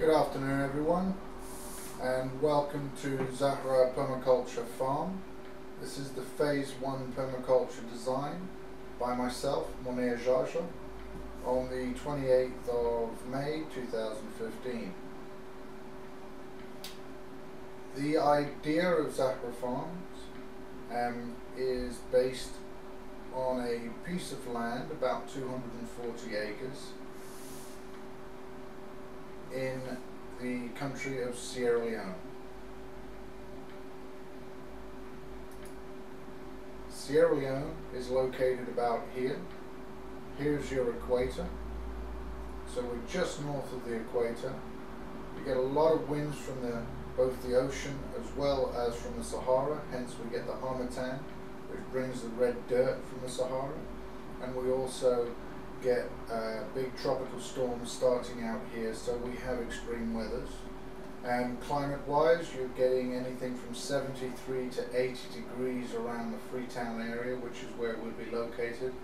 Good afternoon everyone, and welcome to Zahra Permaculture Farm. This is the Phase 1 permaculture design by myself, Munir Jaja, on the 28th of May 2015. The idea of Zahra Farms is based on a piece of land about 240 acres in the country of Sierra Leone. Sierra Leone is located about here. Here's your equator. So we're just north of the equator. You get a lot of winds from both the ocean as well as from the Sahara, hence we get the harmattan, which brings the red dirt from the Sahara, and we also get big tropical storms starting out here, so we have extreme weathers. And climate-wise, you're getting anything from 73 to 80 degrees around the Freetown area, which is where we'll be located,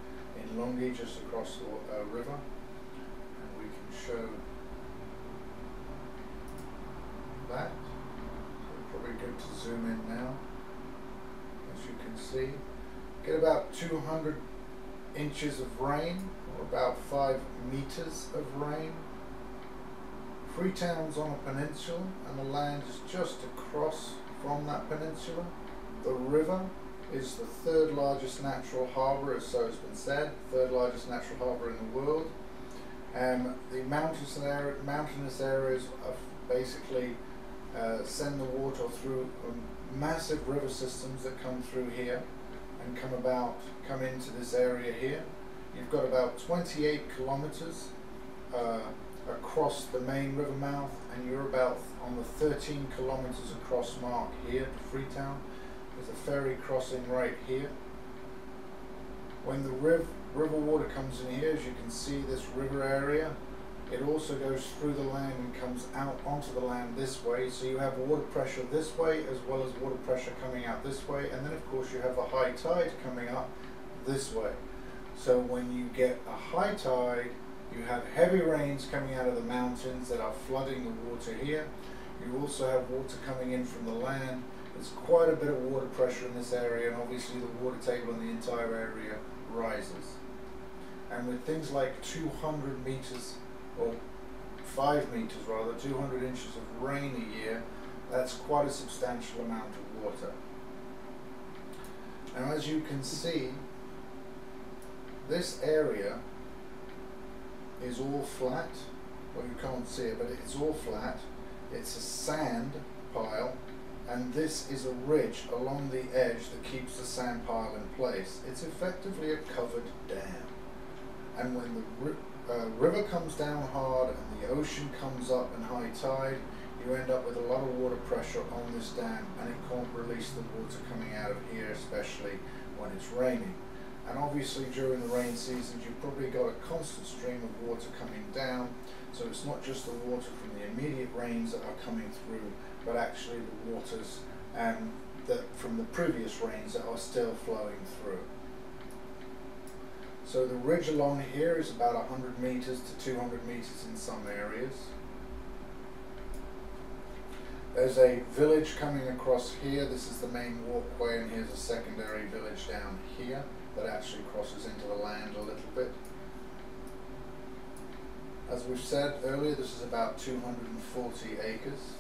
in Lungi, just across the river. And we can show that. So probably good to zoom in now. As you can see, get about 200 inches of rain, or about 5 meters of rain. Freetown's on a peninsula, and the land is just across from that peninsula. The river is the third largest natural harbour, as so has been said, third largest natural harbour in the world. The mountainous areas basically send the water through massive river systems that come through here and come into this area here. You've got about 28 kilometers across the main river mouth, and you're about on the 13 kilometers across mark here to Freetown. There's a ferry crossing right here. When the river water comes in here, as you can see, this river area, it also goes through the land and comes out onto the land this way. So you have water pressure this way as well as water pressure coming out this way, and then of course you have the high tide coming up this way. So when you get a high tide, you have heavy rains coming out of the mountains that are flooding the water here. You also have water coming in from the land. There's quite a bit of water pressure in this area, and obviously the water table in the entire area rises. And with things like 200 meters, or 5 meters rather, 200 inches of rain a year, that's quite a substantial amount of water. Now, as you can see, this area is all flat. Well, you can't see it, but it's all flat. It's a sand pile, and this is a ridge along the edge that keeps the sand pile in place. It's effectively a covered dam. And when the river comes down hard and the ocean comes up in high tide, you end up with a lot of water pressure on this dam, and it can't release the water coming out of here, especially when it's raining. And obviously during the rain seasons, you've probably got a constant stream of water coming down, so it's not just the water from the immediate rains that are coming through, but actually the waters from the previous rains that are still flowing through. So the ridge along here is about 100 meters to 200 meters in some areas. There's a village coming across here. This is the main walkway, and here's a secondary village down here that actually crosses into the land a little bit. As we've said earlier, this is about 240 acres.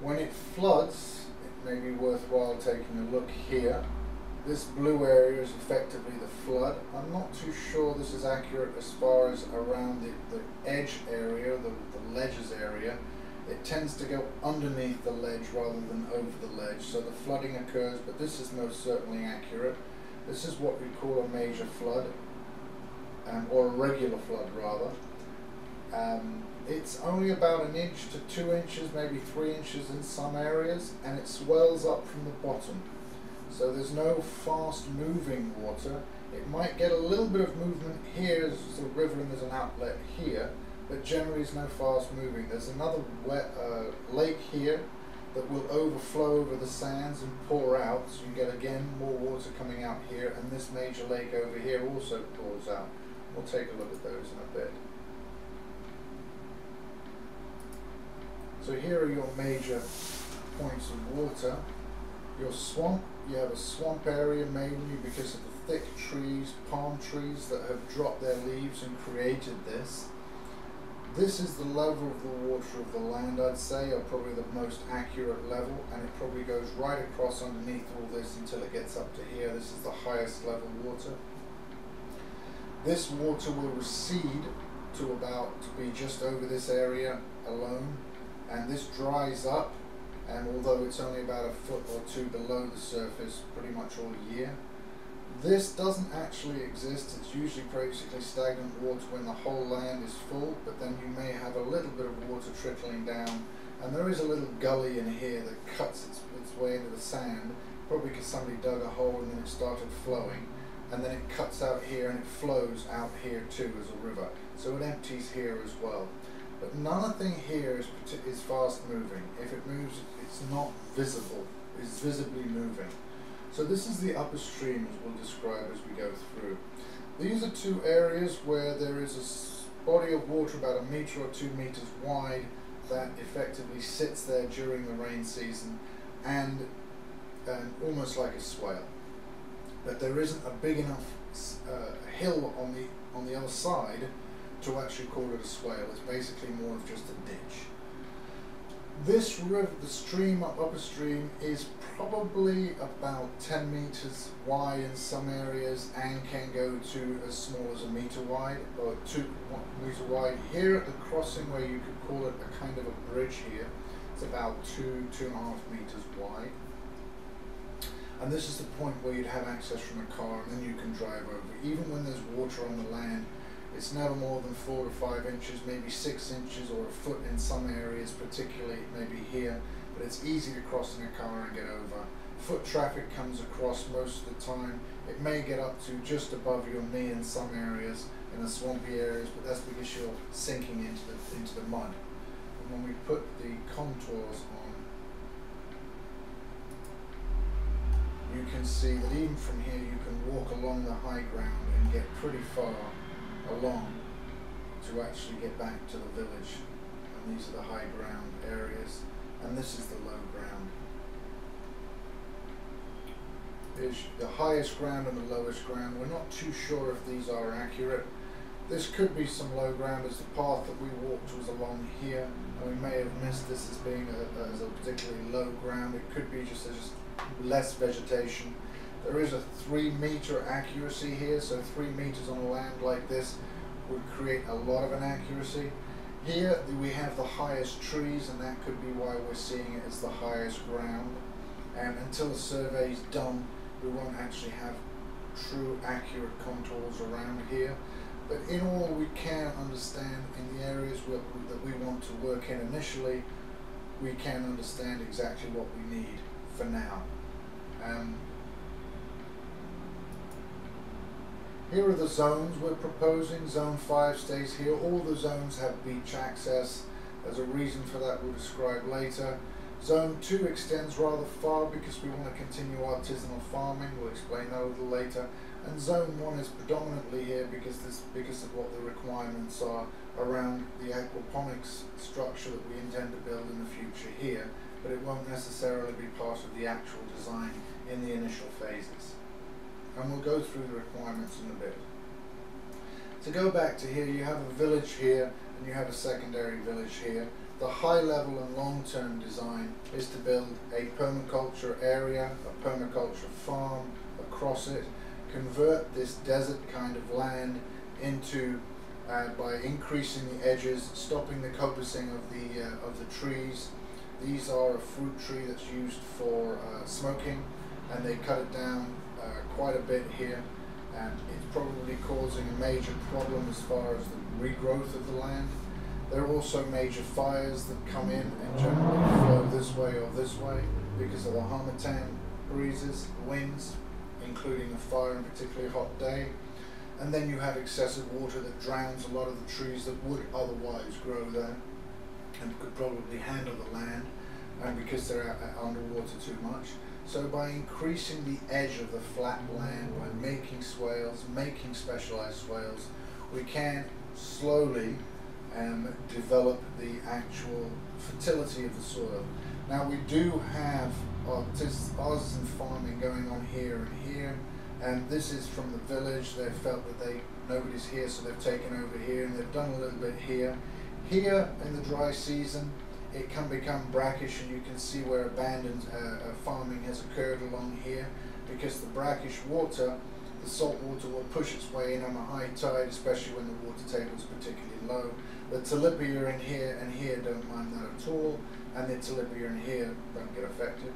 When it floods, it may be worthwhile taking a look here. This blue area is effectively the flood. I'm not too sure this is accurate as far as around the edge area, the ledges area. It tends to go underneath the ledge rather than over the ledge, so the flooding occurs, but this is most certainly accurate. This is what we call a major flood, or a regular flood rather. It's only about 1 inch to 2 inches, maybe 3 inches in some areas, and it swells up from the bottom. So there's no fast moving water. It might get a little bit of movement here, there's a river and there's an outlet here, but generally there's no fast moving. There's another lake here that will overflow over the sands and pour out, so you get again more water coming out here, and this major lake over here also pours out. We'll take a look at those in a bit. So here are your major points of water. Your swamp, you have a swamp area mainly because of the thick trees, palm trees that have dropped their leaves and created this. This is the level of the water of the land, I'd say, or probably the most accurate level, and it probably goes right across underneath all this until it gets up to here. This is the highest level water. This water will recede to be just over this area alone, and this dries up, and although it's only about a foot or two below the surface pretty much all year. This doesn't actually exist. It's usually basically stagnant water when the whole land is full, but then you may have a little bit of water trickling down, and there is a little gully in here that cuts its way into the sand, probably because somebody dug a hole and then it started flowing, and then it cuts out here and it flows out here too as a river. So it empties here as well. But nothing here is fast moving. If it moves, it's not visible. It's visibly moving. So this is the upper stream, as we'll describe as we go through. These are two areas where there is a body of water about 1 meter or 2 meters wide that effectively sits there during the rain season and almost like a swale. But there isn't a big enough hill on the other side to actually call it a swale. It's basically more of just a ditch. This river, the stream, upper stream, is probably about 10 meters wide in some areas and can go to as small as 1 meter wide or 2 meter wide. Here at the crossing, where you could call it a kind of a bridge here, it's about 2.5 meters wide. And this is the point where you'd have access from a car and then you can drive over. Even when there's water on the land, it's never more than 4 to 5 inches, maybe 6 inches or a foot in some areas, particularly maybe here, but it's easy to cross in a car and get over. Foot traffic comes across most of the time. It may get up to just above your knee in some areas, in the swampy areas, but that's because you're sinking into the mud. And when we put the contours on, you can see that even from here you can walk along the high ground and get pretty far along to actually get back to the village. And these are the high ground areas, and this is the low ground. There's the highest ground and the lowest ground. We're not too sure if these are accurate. This could be some low ground, as the path that we walked was along here, and we may have missed this as being as a particularly low ground. It could be just less vegetation. There is a 3 meter accuracy here, so 3 meters on a land like this would create a lot of inaccuracy. Here we have the highest trees, and that could be why we're seeing it as the highest ground. And until the survey is done, we won't actually have true accurate contours around here. But in all, we can understand in the areas that we want to work in initially, we can understand exactly what we need for now. Here are the zones we're proposing. Zone 5 stays here. All the zones have beach access. There's a reason for that we'll describe later. Zone 2 extends rather far because we want to continue artisanal farming. We'll explain that a little later. And Zone 1 is predominantly here because of what the requirements are around the aquaponics structure that we intend to build in the future here, but it won't necessarily be part of the actual design in the initial phases. And we'll go through the requirements in a bit. To go back to here, you have a village here and you have a secondary village here. The high level and long-term design is to build a permaculture area, a permaculture farm across it, convert this desert kind of land into, by increasing the edges, stopping the coppicing of the trees. These are a fruit tree that's used for smoking, and they cut it down quite a bit here, and it's probably causing a major problem as far as the regrowth of the land. There are also major fires that come in and generally flow this way or this way because of the harmattan breezes, winds, including a fire and a particularly hot day. And then you have excessive water that drowns a lot of the trees that would otherwise grow there and could probably handle the land, and because they're underwater too much. So by increasing the edge of the flat land, by making swales, making specialized swales, we can slowly develop the actual fertility of the soil. Now we do have artisan farming going on here and here, and this is from the village. They felt that nobody's here, so they've taken over here and they've done a little bit here. Here in the dry season it can become brackish, and you can see where abandoned farming has occurred along here, because the brackish water, the salt water, will push its way in on a high tide, especially when the water table is particularly low. The tilapia in here and here don't mind that at all, and the tilapia in here don't get affected.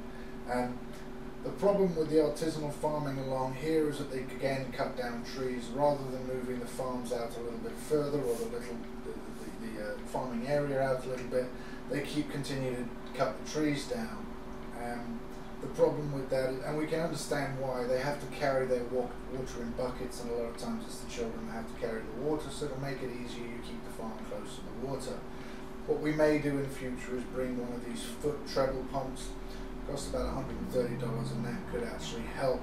The problem with the artisanal farming along here is that they again cut down trees rather than moving the farms out a little bit further, or the farming area out a little bit. They keep continuing to cut the trees down. The problem with that, and we can understand why, they have to carry their water in buckets, and a lot of times it's the children that have to carry the water, so to make it easier you keep the farm close to the water. What we may do in future is bring one of these foot treadle pumps. It costs about $130, and that could actually help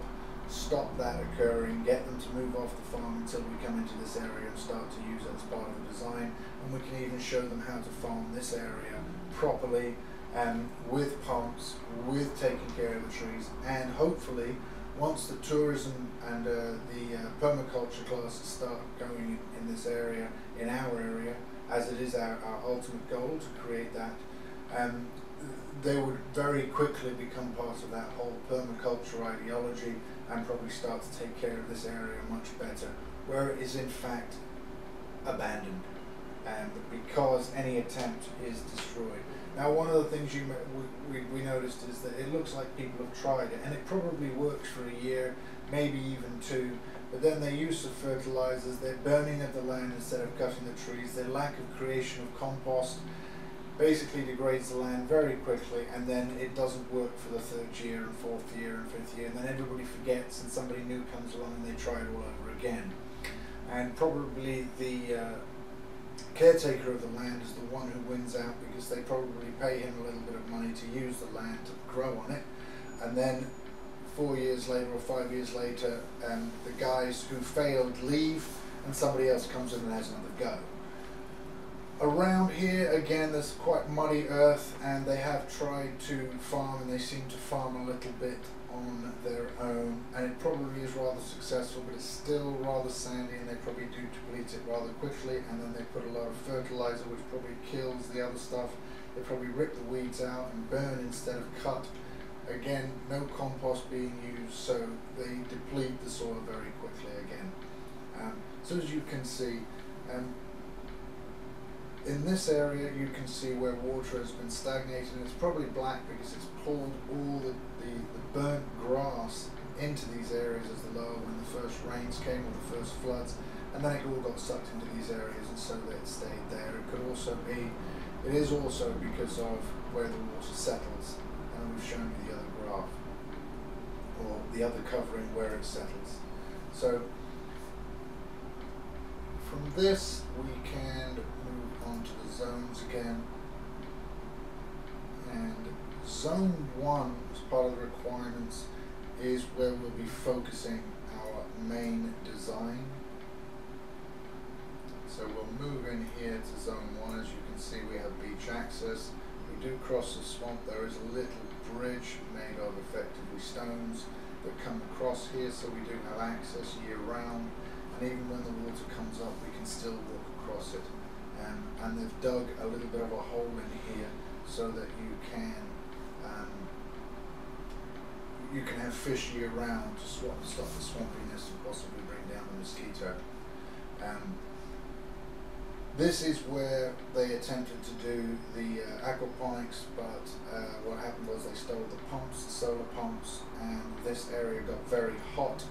stop that occurring, get them to move off the farm until we come into this area and start to use it as part of the design. And we can even show them how to farm this area properly, with pumps, with taking care of the trees, and hopefully once the tourism and the permaculture classes start going in this area, in our area, as it is our ultimate goal to create that, they would very quickly become part of that whole permaculture ideology and probably start to take care of this area much better, where it is in fact abandoned, because any attempt is destroyed. Now, one of the things we noticed is that it looks like people have tried it, and it probably works for a year, maybe even two, but then their use of fertilizers, their burning of the land instead of cutting the trees, their lack of creation of compost basically degrades the land very quickly, and then it doesn't work for the third year and fourth year and fifth year, and then everybody forgets and somebody new comes along and they try it all over again. And probably the caretaker of the land is the one who wins out, because they probably pay him a little bit of money to use the land to grow on it, and then 4 years later or 5 years later, the guys who failed leave and somebody else comes in and has another go. Around here again there's quite muddy earth, and they have tried to farm, and they seem to farm a little bit on their own, and it probably is rather successful, but it's still rather sandy, and they probably do deplete it rather quickly, and then they put a lot of fertilizer which probably kills the other stuff. They probably rip the weeds out and burn instead of cut. Again, no compost being used, so they deplete the soil very quickly again. So as you can see, in this area you can see where water has been stagnated, and it's probably black because it's pulled all the burnt grass into these areas as the lower, when the first rains came or the first floods, and then it all got sucked into these areas, and so that it stayed there. It is also because of where the water settles, and we've shown you the other graph, or the other covering where it settles. So from this we can move on to the zones again, and zone 1 as part of the requirements is where we'll be focusing our main design. So we'll move in here to zone 1. As you can see, we have beach access. We do cross the swamp. There is a little bridge made of effectively stones that come across here, so we do have access year round, and even when the water comes up we can still walk across it. And they've dug a little bit of a hole in here so that you can have fish year round to stop the swampiness and possibly bring down the mosquito. This is where they attempted to do the aquaponics, but what happened was they stole the pumps, the solar pumps, and this area got very hot,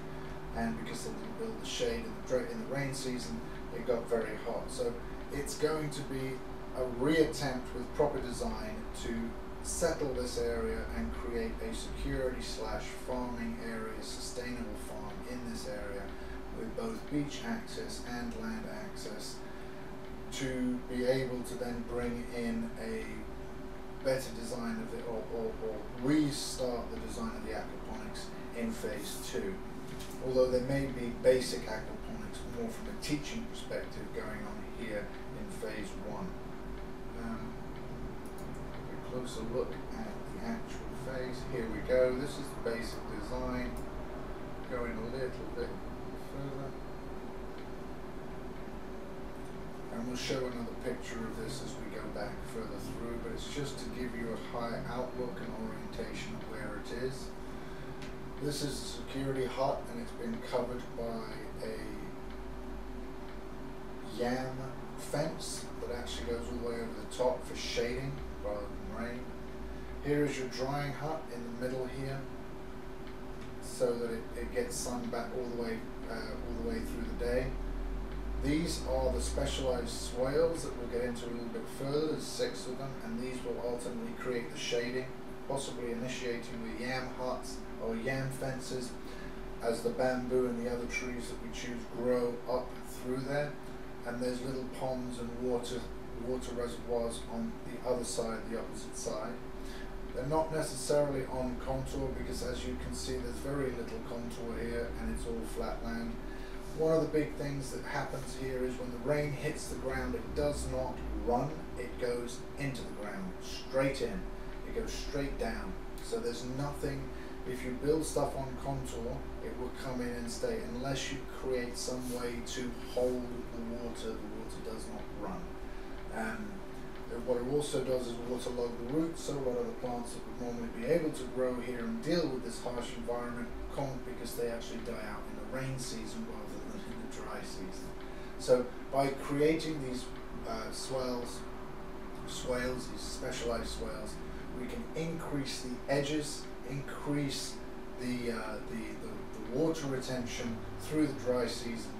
and because they didn't build the shade in the rain season, it got very hot. So it's going to be a reattempt with proper design to settle this area and create a security / farming area, sustainable farm in this area with both beach access and land access, to be able to then bring in a better design of it, or restart the design of the aquaponics in phase 2. Although there may be basic aquaponics more from a teaching perspective going on here in phase 1. we'll show another picture of this as we go back further through, but it's just to give you a high outlook and orientation of where it is. This is a security hut, and it's been covered by a yam fence that actually goes all the way over the top for shading rather than rain. Here is your drying hut in the middle here, so that it gets sun back all the way through the day. These are the specialized swales that we'll get into a little bit further. There's 6 of them, and these will ultimately create the shading, possibly initiating with yam huts or yam fences as the bamboo and the other trees that we choose grow up through there. And there's little ponds and water reservoirs on the other side, the opposite side. They're not necessarily on contour because, as you can see, there's very little contour here and it's all flat land. One of the big things that happens here is when the rain hits the ground, it does not run, it goes into the ground, straight in. It goes straight down. So there's nothing, if you build stuff on contour, it will come in and stay unless you create some way to hold the water does not run. What it also does is waterlog the roots, so a lot of the plants that would normally be able to grow here and deal with this harsh environment can't, because they actually die out in the rain season rather than in the dry season. So by creating these swales, these specialized swales, we can increase the edges, increase the water retention through the dry season,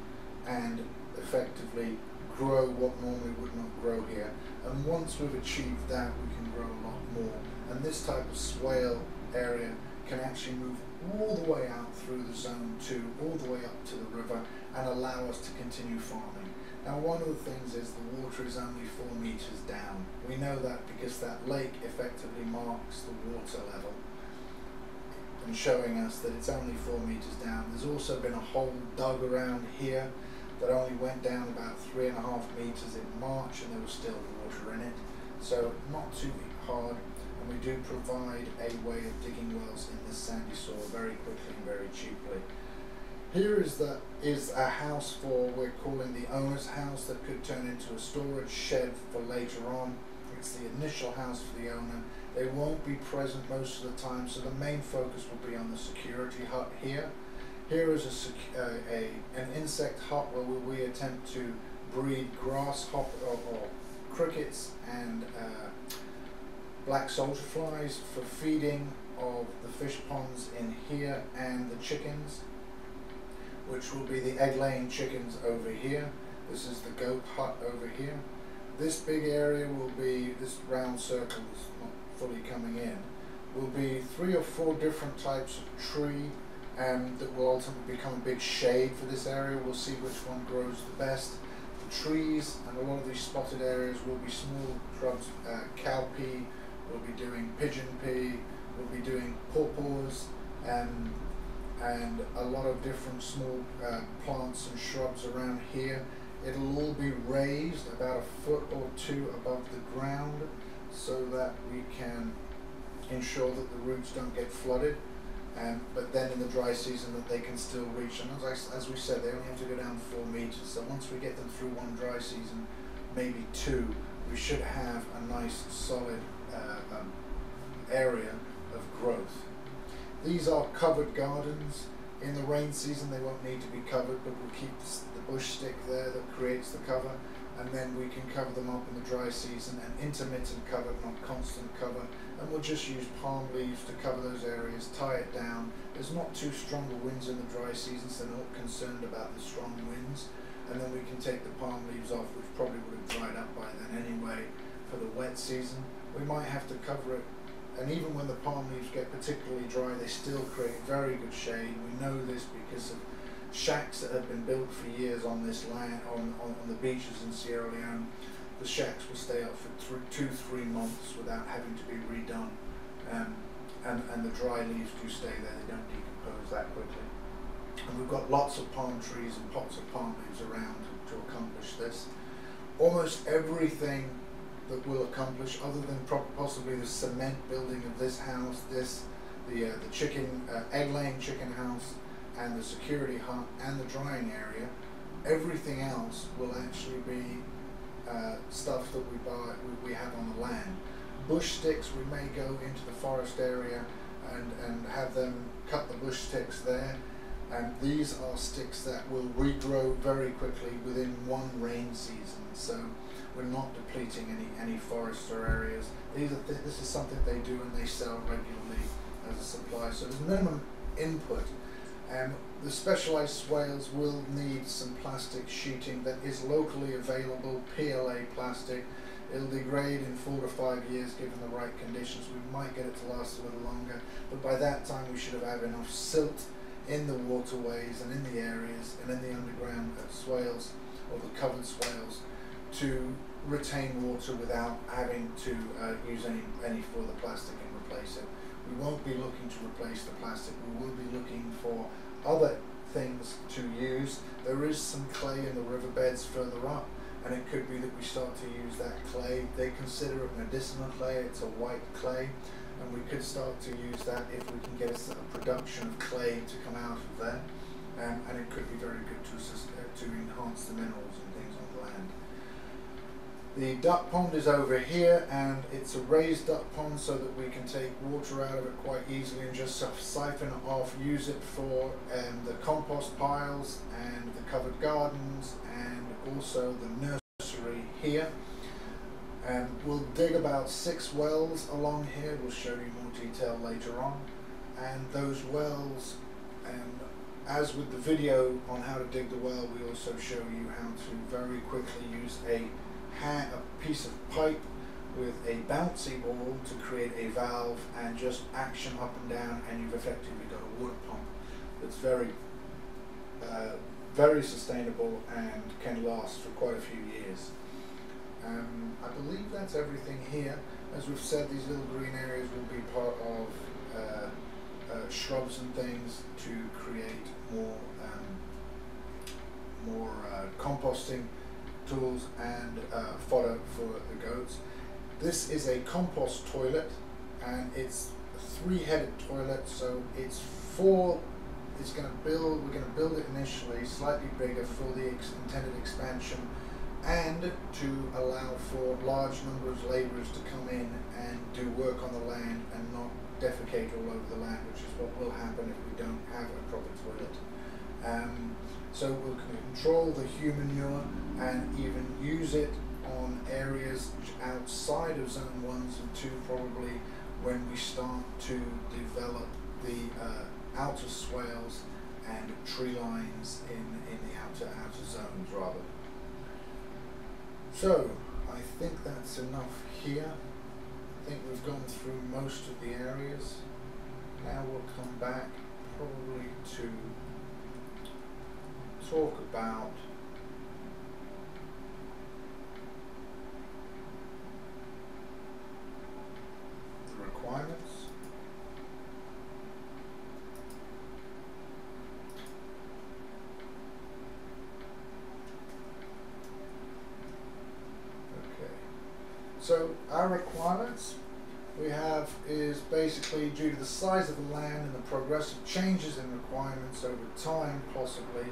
and effectively grow what normally would not grow here. And once we've achieved that, we can grow a lot more. And this type of swale area can actually move all the way out through the zone 2, all the way up to the river, and allow us to continue farming. Now, one of the things is the water is only 4 meters down. We know that because that lake effectively marks the water level and showing us that it's only 4 meters down. There's also been a hole dug around here that only went down about 3.5 meters in March, and there was still water in it. So not too hard, and we do provide a way of digging wells in this sandy soil very quickly and very cheaply. Here is a house for, we're calling the owner's house, that could turn into a storage shed for later on. It's the initial house for the owner. They won't be present most of the time, so the main focus will be on the security hut here. Here is an insect hut where we attempt to breed grasshopper or crickets and black soldier flies for feeding of the fish ponds in here and the chickens, which will be the egg-laying chickens over here. This is the goat hut over here. This big area will be, this round circle is not fully coming in, will be 3 or 4 different types of tree that will ultimately become a big shade for this area. We'll see which one grows the best. The trees and a lot of these spotted areas will be small shrubs, cowpea, we'll be doing pigeon pea, we'll be doing pawpaws, and a lot of different small plants and shrubs around here. It'll all be raised about 1 foot or 2 above the ground so that we can ensure that the roots don't get flooded. But then in the dry season that they can still reach, and as we said, they only have to go down 4 meters, so once we get them through one dry season, maybe 2, we should have a nice solid area of growth. These are covered gardens. In the rain season they won't need to be covered, but we'll keep the bush stick there that creates the cover, and then we can cover them up in the dry season, and intermittent cover, not constant cover. And we'll just use palm leaves to cover those areas, tie it down. There's not too strong the winds in the dry season, so they're not concerned about the strong winds. And then we can take the palm leaves off, which probably would have dried up by then anyway, for the wet season. We might have to cover it, and even when the palm leaves get particularly dry, they still create very good shade. We know this because of shacks that have been built for years on this land, on the beaches in Sierra Leone. The shacks will stay up for 2-3 months without having to be redone, and the dry leaves do stay there, they don't decompose that quickly. And we've got lots of palm trees and pots of palm leaves around to accomplish this. Almost everything that we'll accomplish, other than possibly the cement building of this house, the chicken, egg-laying chicken house, and the security hut, and the drying area, everything else will actually be stuff that we buy, we have on the land. Bush sticks, we may go into the forest area and have them cut the bush sticks there. And these are sticks that will regrow very quickly within one rain season. So we're not depleting any forests or areas. This is something they do and they sell regularly as a supply. So there's minimum input. The specialized swales will need some plastic sheeting that is locally available, PLA plastic. It'll degrade in 4 to 5 years given the right conditions. We might get it to last a little longer, but by that time we should have had enough silt in the waterways and in the areas and in the underground swales or the covered swales to retain water without having to use any further plastic and replace it. We won't be looking to replace the plastic. We will be looking for other things to use. There is some clay in the riverbeds further up, and it could be that we start to use that clay. They consider it medicinal clay. It's a white clay, and we could start to use that if we can get a production of clay to come out of there, and it could be very good to enhance the minerals and things on the land. The duck pond is over here, and it's a raised duck pond so that we can take water out of it quite easily and just siphon it off, use it for the compost piles and the covered gardens and also the nursery here. We'll dig about 6 wells along here. We'll show you more detail later on. And those wells, as with the video on how to dig the well, we also show you how to very quickly use a piece of pipe with a bouncy ball to create a valve and just action up and down, and you've effectively got a water pump that's very sustainable and can last for quite a few years. I believe that's everything here. As we've said, these little green areas will be part of shrubs and things to create more composting tools and fodder for the goats. This is a compost toilet, and it's a 3-headed toilet, so we're going to build it initially slightly bigger for the intended expansion and to allow for large numbers of labourers to come in and do work on the land and not defecate all over the land, which is what will happen if we don't have a proper toilet. So we'll control the human manure and even use it on areas outside of zone 1s and 2 probably when we start to develop the outer swales and tree lines in the outer zones rather. So I think that's enough here. I think we've gone through most of the areas. Now we'll come back probably to talk about the requirements. Okay, so our requirements we have is basically due to the size of the land and the progressive changes in requirements over time possibly,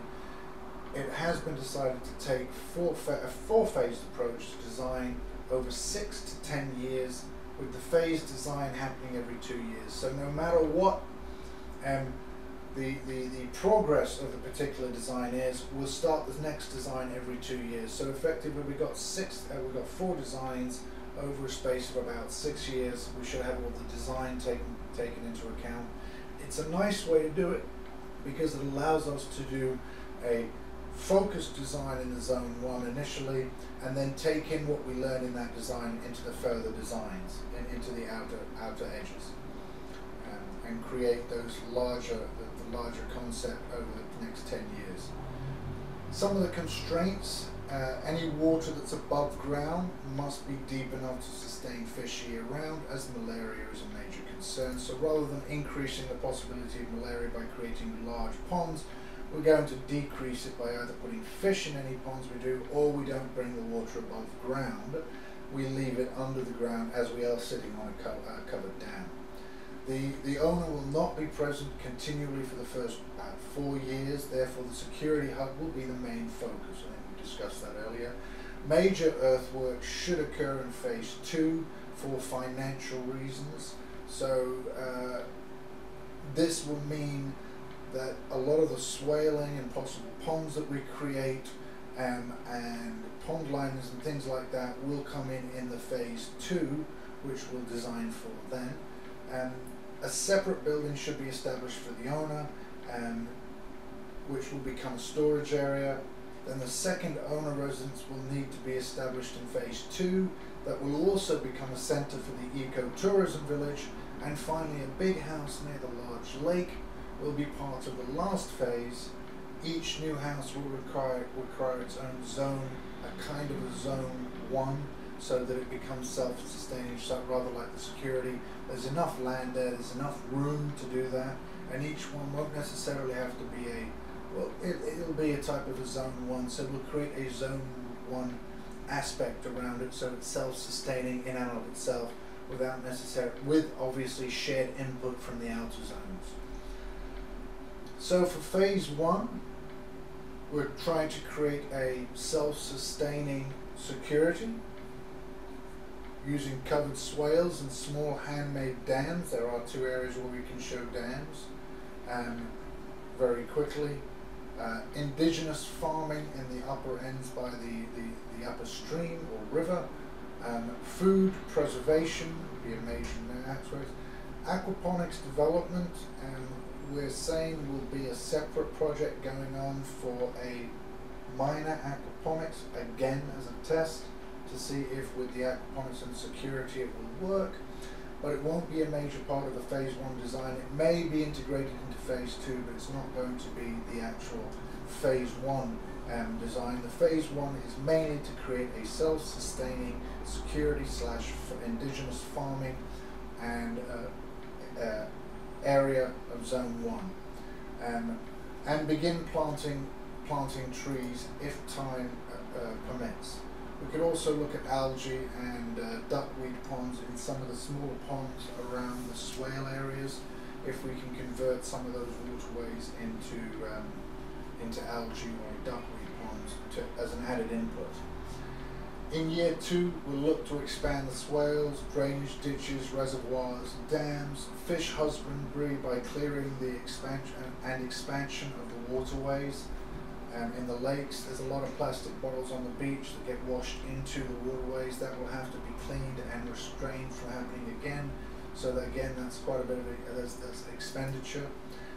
it has been decided to take a four-phased approach to design over 6 to 10 years, with the phased design happening every 2 years. So no matter what the progress of the particular design is, we'll start the next design every 2 years. So effectively we've got 4 designs over a space of about 6 years. We should have all the design taken into account. It's a nice way to do it because it allows us to do a focused design in the zone 1 initially, and then take in what we learn in that design into the further designs and into the outer edges, and create those the larger concept over the next 10 years. Some of the constraints: any water that's above ground must be deep enough to sustain fish year round, as malaria is a major concern. So rather than increasing the possibility of malaria by creating large ponds, we're going to decrease it by either putting fish in any ponds we do, or we don't bring the water above ground. We leave it under the ground as we are sitting on a covered dam. The owner will not be present continually for the first 4 years, therefore the security hub will be the main focus. I think we discussed that earlier. Major earthworks should occur in phase 2 for financial reasons. So this will mean that a lot of the swaling and possible ponds that we create and pond liners and things like that will come in the phase 2, which we'll design for then. A separate building should be established for the owner, which will become a storage area. Then the second owner residence will need to be established in phase 2. That will also become a centre for the ecotourism village. And finally, a big house near the large lake will be part of the last phase. Each new house will require its own zone, a kind of a zone 1, so that it becomes self-sustaining, so rather like the security. There's enough land there, there's enough room to do that, and each one won't necessarily have to be it'll be a type of a zone 1, so we'll create a zone 1 aspect around it, so it's self-sustaining in and of itself, with obviously shared input from the outer zones. So for phase 1, we're trying to create a self-sustaining security using covered swales and small handmade dams. There are 2 areas where we can show dams very quickly. Indigenous farming in the upper ends by the upper stream or river. Food preservation would be a major aspect. Aquaponics development, we're saying will be a separate project going on for a minor aquaponics, again as a test to see if with the aquaponics and security it will work, but it won't be a major part of the phase 1 design. It may be integrated into phase 2, but it's not going to be the actual phase 1 design. The phase 1 is mainly to create a self-sustaining security / indigenous farming and area of zone 1, and begin planting trees if time permits. We could also look at algae and duckweed ponds in some of the smaller ponds around the swale areas, if we can convert some of those waterways into algae or duckweed ponds as an added input. In year 2, we'll look to expand the swales, drainage ditches, reservoirs, dams, fish husbandry by clearing the expansion of the waterways. In the lakes, there's a lot of plastic bottles on the beach that get washed into the waterways that will have to be cleaned and restrained from happening again. So that again, that's quite a bit of that's expenditure.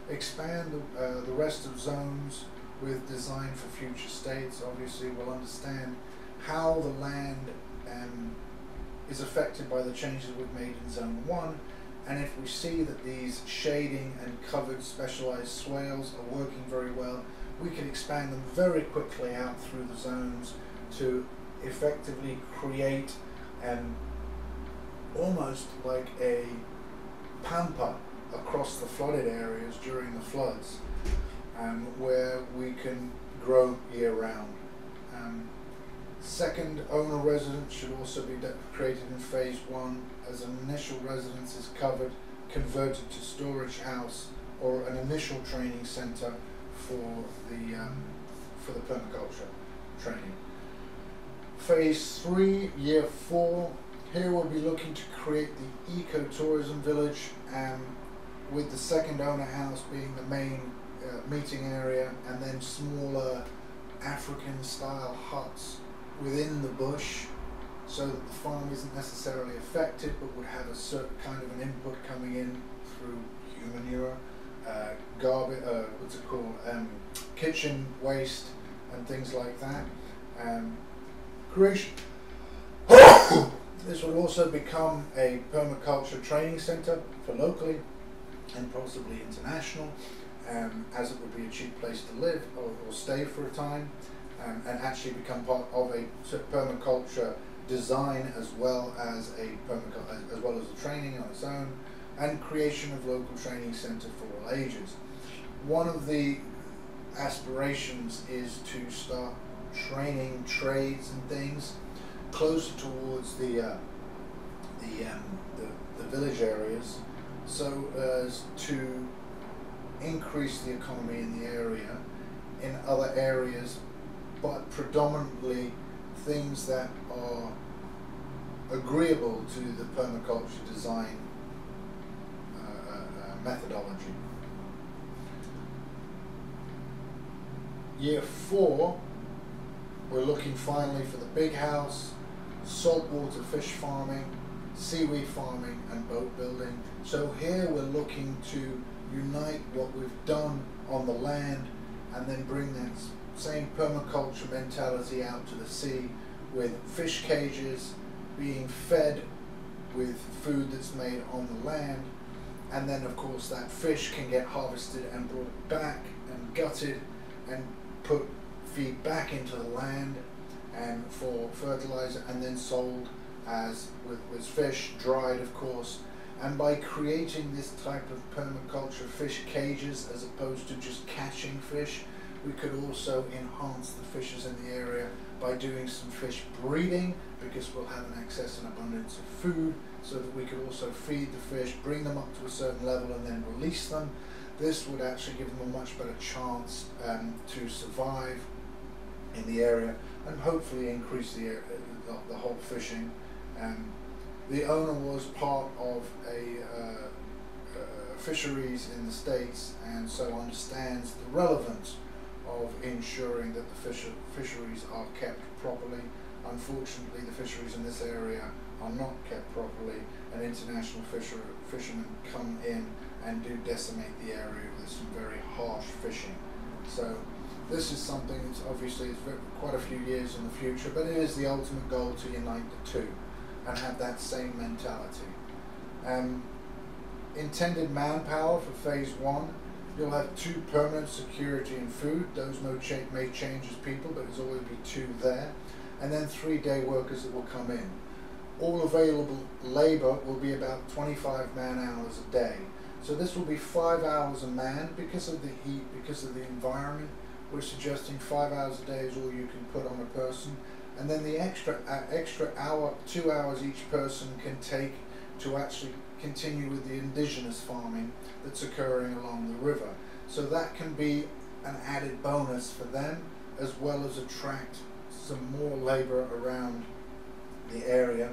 Expand the rest of zones with design for future states. Obviously, we'll understand how the land is affected by the changes we've made in zone 1, and if we see that these shading and covered specialized swales are working very well, we can expand them very quickly out through the zones to effectively create almost like a pampa across the flooded areas during the floods, where we can grow year-round. Second owner residence should also be created in phase 1, as an initial residence is converted to storage house or an initial training center for the permaculture training. Phase 3, year 4, here we'll be looking to create the ecotourism village, with the second owner house being the main meeting area, and then smaller African style huts within the bush, so that the farm isn't necessarily affected but would have a certain kind of an input coming in through human manure, garbage, kitchen waste and things like that. Creation. This will also become a permaculture training centre for locally and possibly international, as it would be a cheap place to live or stay for a time, and actually become part of a permaculture design as well as the training on its own, and creation of local training centre for all ages. One of the aspirations is to start training trades and things closer towards the village areas, so as to increase the economy in the area, in other areas, but predominantly things that are agreeable to the permaculture design methodology. Year 4, we're looking finally for the big house, saltwater fish farming, seaweed farming and boat building. So here we're looking to unite what we've done on the land and then bring that same permaculture mentality out to the sea, with fish cages being fed with food that's made on the land, and then of course that fish can get harvested and brought back and gutted and put feed back into the land and for fertilizer, and then sold as with fish, dried of course. And by creating this type of permaculture fish cages as opposed to just catching fish, we could also enhance the fishes in the area by doing some fish breeding, because we'll have an excess and abundance of food, so that we could also feed the fish, bring them up to a certain level and then release them. This would actually give them a much better chance to survive in the area and hopefully increase the whole fishing. The owner was part of a fisheries in the States, and so understands the relevance of ensuring that the fisheries are kept properly. Unfortunately, the fisheries in this area are not kept properly, and international fishermen come in and do decimate the area with some very harsh fishing. So this is something that's obviously quite a few years in the future, but it is the ultimate goal to unite the two and have that same mentality. Intended manpower for phase 1, you'll have 2 permanent security and food. Those may change as people, but there's always be 2 there. And then 3 day workers that will come in. All available labor will be about 25 man hours a day. So this will be 5 hours a man. Because of the heat, because of the environment, we're suggesting 5 hours a day is all you can put on a person. And then the extra hour, 2 hours each person can take to actually continue with the indigenous farming that's occurring along the river. So that can be an added bonus for them, as well as attract some more labor around the area.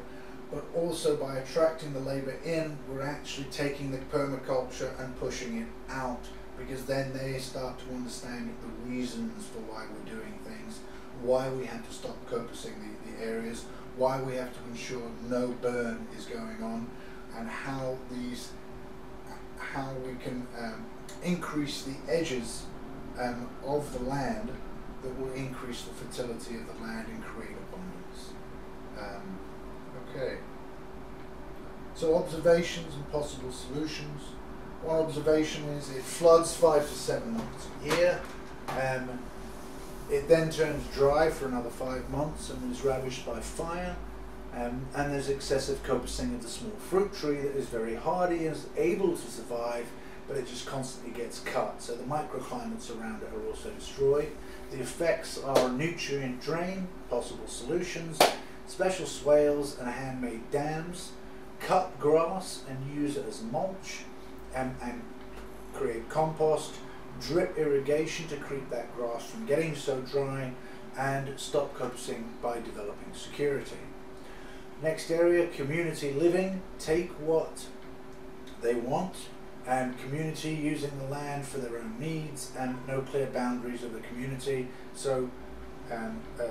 But also by attracting the labor in, we're actually taking the permaculture and pushing it out, because then they start to understand the reasons for why we're doing things, why we have to stop copicing the areas, why we have to ensure no burn is going on, and how we can increase the edges of the land that will increase the fertility of the land and create abundance. Okay. So observations and possible solutions. One observation is it floods 5 to 7 months a year. It then turns dry for another 5 months and is ravaged by fire. And there's excessive copicing of the small fruit tree that is very hardy and is able to survive, but it just constantly gets cut. So the microclimates around it are also destroyed. The effects are nutrient drain, possible solutions, special swales and handmade dams, cut grass and use it as mulch, and create compost, drip irrigation to keep that grass from getting so dry, and stop copicing by developing security. Next area, community living. Take what they want, and community using the land for their own needs, and no clear boundaries of the community. So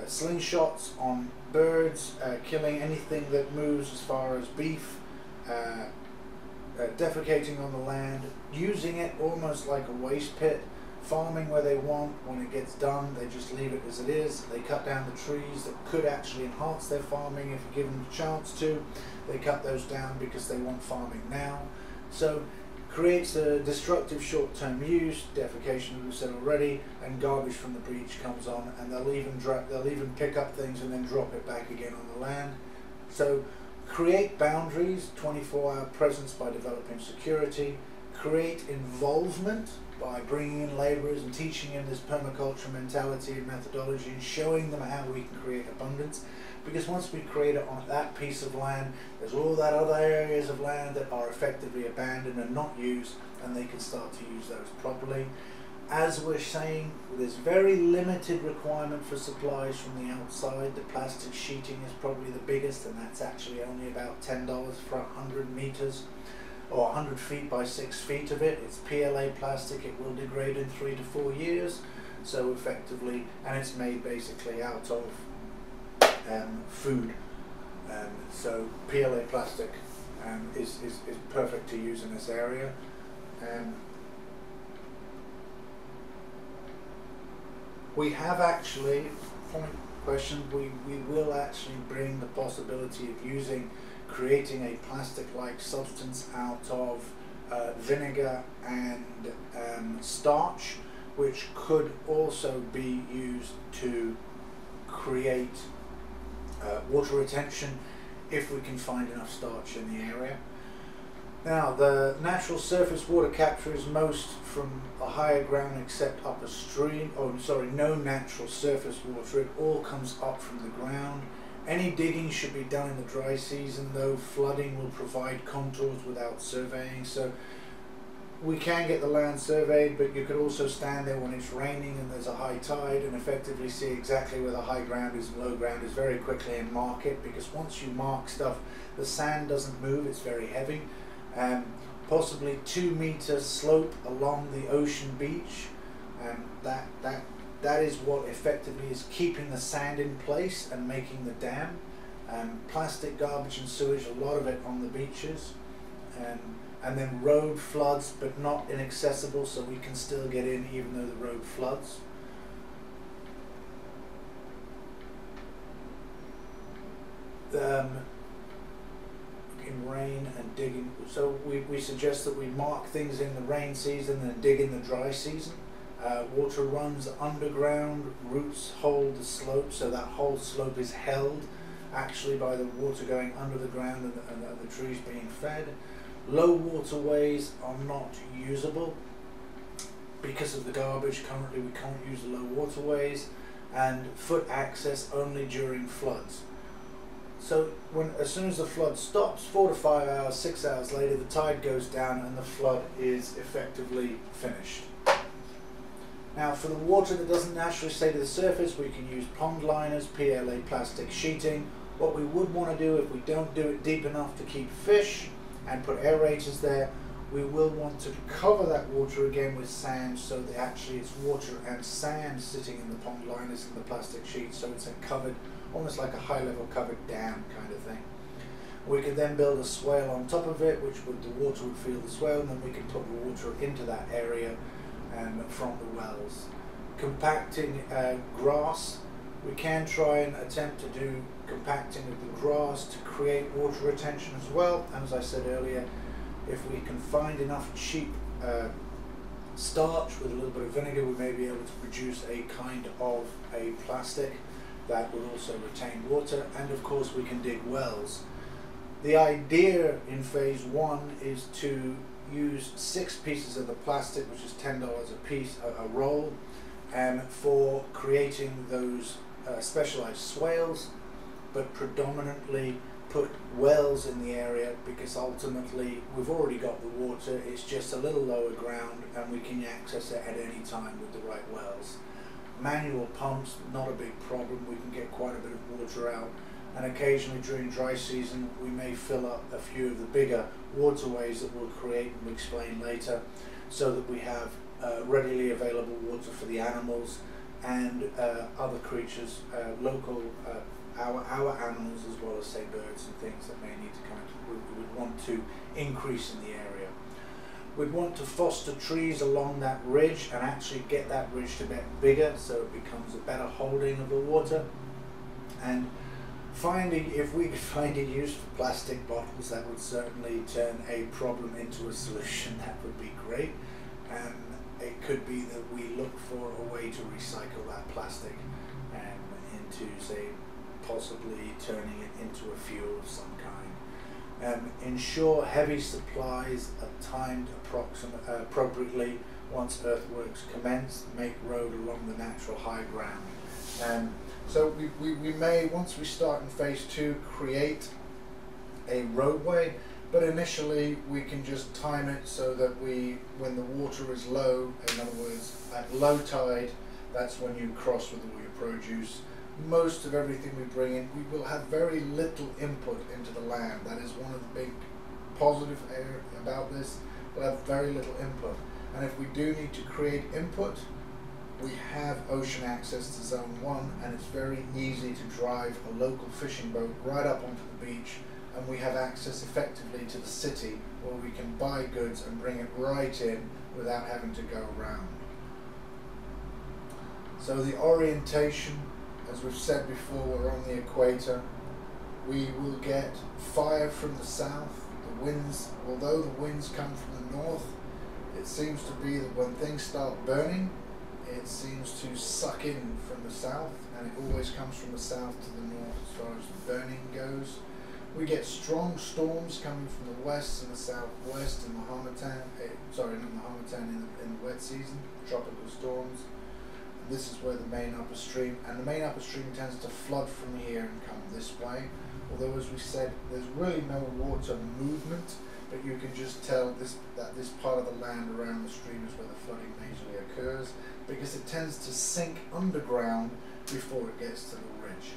slingshots on birds, killing anything that moves as far as beef, defecating on the land, using it almost like a waste pit, farming where they want. When it gets done, they just leave it as it is. They cut down the trees that could actually enhance their farming if given the chance to. They cut those down because they want farming now. So creates a destructive short-term use, defecation, as we said already, and garbage from the beach comes on, and they'll even pick up things and then drop it back again on the land. So create boundaries, 24-hour presence by developing security, create involvement by bringing in laborers and teaching them this permaculture mentality and methodology and showing them how we can create abundance. Because once we create it on that piece of land, there's all that other areas of land that are effectively abandoned and not used, and they can start to use those properly. as we're saying, there's very limited requirement for supplies from the outside. The plastic sheeting is probably the biggest, and that's actually only about $10 for 100 meters or 100 feet by 6 feet of it. It's PLA plastic. It will degrade in 3 to 4 years. So effectively, and it's made basically out of food. So PLA plastic is perfect to use in this area. We have actually, we will actually bring the possibility of creating a plastic-like substance out of vinegar and starch, which could also be used to create water retention if we can find enough starch in the area. Now, the natural surface water capture is most from a higher ground except up a stream. Oh, sorry, no natural surface water. It all comes up from the ground. Any digging should be done in the dry season, though flooding will provide contours without surveying. So we can get the land surveyed, but you could also stand there when it's raining and there's a high tide and effectively see exactly where the high ground is and low ground is very quickly and mark it, because once you mark stuff, the sand doesn't move, it's very heavy. Possibly 2 meter slope along the ocean beach. That is what effectively is keeping the sand in place and making the dam. Plastic, garbage and sewage, a lot of it on the beaches. And then road floods, but not inaccessible, so we can still get in even though the road floods. In rain and digging, so we suggest that we mark things in the rain season and dig in the dry season. Water runs underground, roots hold the slope, so that whole slope is held actually by the water going under the ground and the trees being fed. Low waterways are not usable because of the garbage. Currently we can't use the low waterways, and foot access only during floods. So as soon as the flood stops, 4 to 5 hours, 6 hours later, the tide goes down and the flood is effectively finished. Now, for the water that doesn't naturally stay to the surface, we can use pond liners, PLA plastic sheeting. What we would want to do, if we don't do it deep enough to keep fish and put aerators there, we will want to cover that water again with sand, so that actually it's water and sand sitting in the pond liners and the plastic sheet, so it's a covered, almost like a high-level covered dam kind of thing. We could then build a swale on top of it, which the water would fill the swale, and then we can put water into that area from the wells. Compacting grass, we can try and attempt to do compacting of the grass to create water retention as well. And as I said earlier, if we can find enough cheap starch with a little bit of vinegar, we may be able to produce a kind of a plastic that would also retain water. And of course we can dig wells. The idea in phase 1 is to use 6 pieces of the plastic, which is $10 a piece, a roll, for creating those specialized swales, but predominantly put wells in the area, because ultimately we've already got the water, it's just a little lower ground and we can access it at any time with the right wells. Manual pumps, not a big problem, we can get quite a bit of water out, and occasionally during dry season we may fill up a few of the bigger waterways that we'll create and we'll explain later, so that we have readily available water for the animals and other creatures, local our animals, as well as say birds and things that may need to come into, we would want to increase in the area. We'd want to foster trees along that ridge and actually get that ridge to get bigger, so it becomes a better holding of the water. And if we could find a use for plastic bottles, that would certainly turn a problem into a solution. That would be great. It could be that we look for a way to recycle that plastic into, say, possibly turning it into a fuel of some kind. Ensure heavy supplies are timed appropriately once earthworks commence. Make road along the natural high ground. So we may, once we start in phase 2, create a roadway, but initially we can just time it so that when the water is low, in other words, At low tide, that's when you cross with all your produce. Most of everything we bring in, we will have very little input into the land. That is one of the big positive about this. We'll have very little input. And if we do need to create input, we have ocean access to Zone 1, and it's very easy to drive a local fishing boat right up onto the beach, and we have access effectively to the city where we can buy goods and bring it right in without having to go around. So the orientation, as we've said before, we're on the equator. We will get fire from the south. The winds, although the winds come from the north, it seems to be that when things start burning, it seems to suck in from the south, and it always comes from the south to the north as far as the burning goes. We get strong storms coming from the west and the southwest in the Harmattan, in the wet season, tropical storms. And this is where the main upper stream, and the main upper stream tends to flood from here and come this way. Although, as we said, there's really no water movement, but you can just tell that this part of the land around the stream is where the flooding majorly occurs, because it tends to sink underground before it gets to the ridge.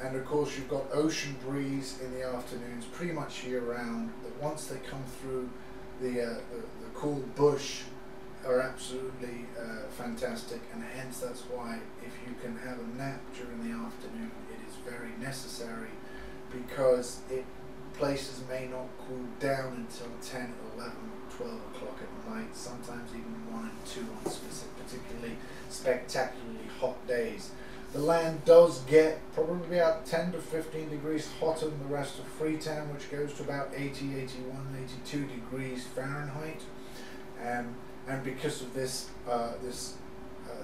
And of course you've got ocean breeze in the afternoons pretty much year round, that once they come through the cool bush are absolutely fantastic, and hence that's why if you can have a nap during the afternoon, it is very necessary, because places may not cool down until 10, 11, 12 o'clock at night, sometimes even 1 and 2 on particularly spectacularly hot days. The land does get probably about 10 to 15 degrees hotter than the rest of Freetown, which goes to about 80, 81, 82 degrees Fahrenheit. And because of this,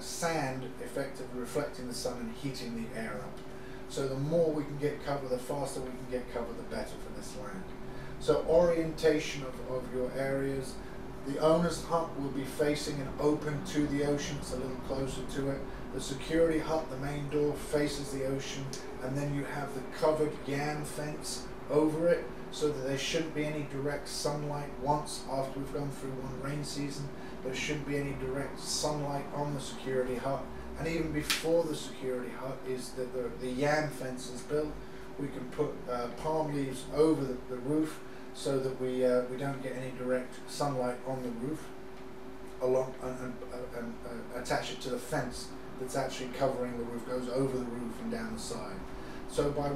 sand effectively reflecting the sun and heating the air up. So the more we can get cover, the faster we can get cover, the better for this land. So orientation of your areas. The owner's hut will be facing and open to the ocean, it's a little closer to it. The security hut, the main door, faces the ocean, and then you have the covered yam fence over it, so that there shouldn't be any direct sunlight once after we've gone through one rain season. There shouldn't be any direct sunlight on the security hut. And even before the security hut is that the yam fence is built, we can put palm leaves over the roof, so that we don't get any direct sunlight on the roof, and attach it to the fence that's actually covering the roof, goes over the roof and down the side. So by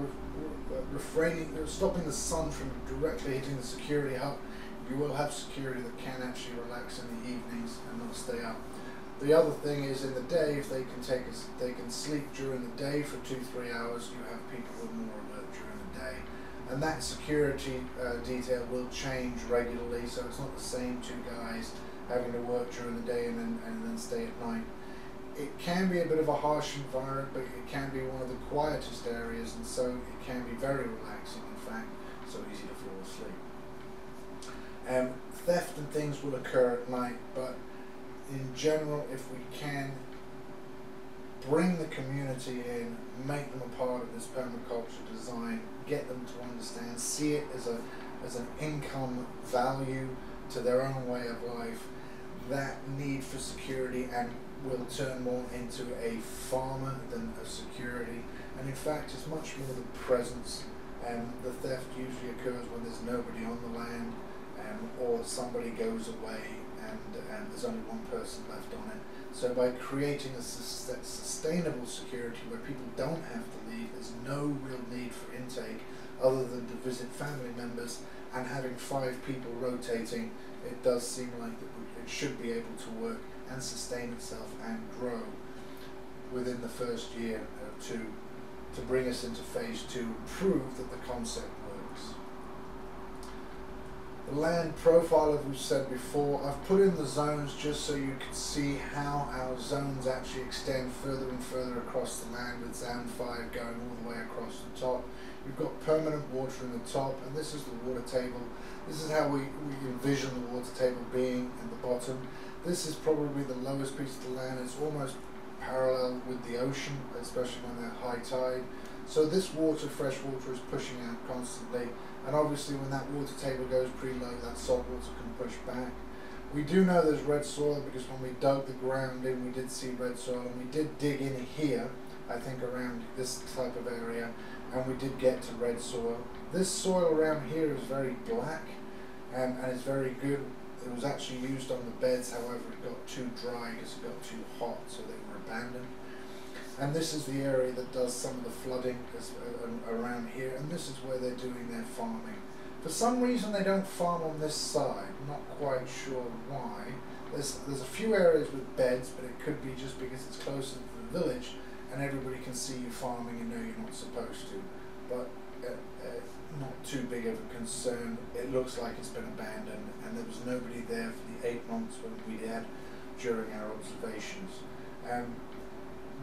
stopping the sun from directly hitting the security hut, you will have security that can actually relax in the evenings and not stay up. The other thing is, in the day, if they can sleep during the day for 2-3 hours, you have people who are more alert during the day. And that security detail will change regularly, so it's not the same 2 guys having to work during the day and then stay at night. It can be a bit of a harsh environment, but it can be one of the quietest areas, and so it can be very relaxing, in fact, so easy to fall asleep. Theft and things will occur at night, but in general, if we can bring the community in, make them a part of this permaculture design, get them to understand, see it as an income value to their own way of life, that need for security and will turn more into a farmer than a security. And in fact, it's much more the presence. The theft usually occurs when there's nobody on the land, or somebody goes away and there's only one person left on it. So by creating a sustainable security where people don't have to leave, there's no real need for intake other than to visit family members, and having 5 people rotating, it does seem like that it should be able to work and sustain itself and grow within the first year or 2 to bring us into phase 2 and prove that the concept works. The land profile, as we've said before, I've put in the zones just so you can see how our zones actually extend further and further across the land, with zone 5 going all the way across the top. We've got permanent water in the top, and this is the water table. This is how we envision the water table being at the bottom. This is probably the lowest piece of the land. It's almost parallel with the ocean, especially when they're high tide. So this water, fresh water, is pushing out constantly, and obviously when that water table goes pretty low, that salt water can push back. We do know there's red soil because when we dug the ground in, we did see red soil, and we did dig in here, I think around this type of area, and we did get to red soil. This soil around here is very black, and it's very good. It was actually used on the beds, however it got too dry because it got too hot, so they were abandoned. And this is the area that does some of the flooding around here, and this is where they're doing their farming. For some reason they don't farm on this side, not quite sure why. There's a few areas with beds, but it could be just because it's closer to the village and everybody can see you farming and know you're not supposed to. But not too big of a concern. It looks like it's been abandoned, and there was nobody there for the 8 months when we had during our observations.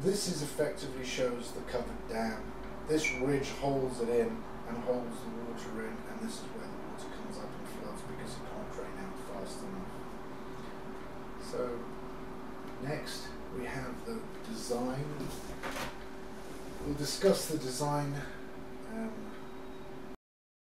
This is effectively shows the covered dam. This ridge holds it in and holds the water in, and this is where the water comes up and floods because it can't drain out fast enough. So next we have the design. We'll discuss the design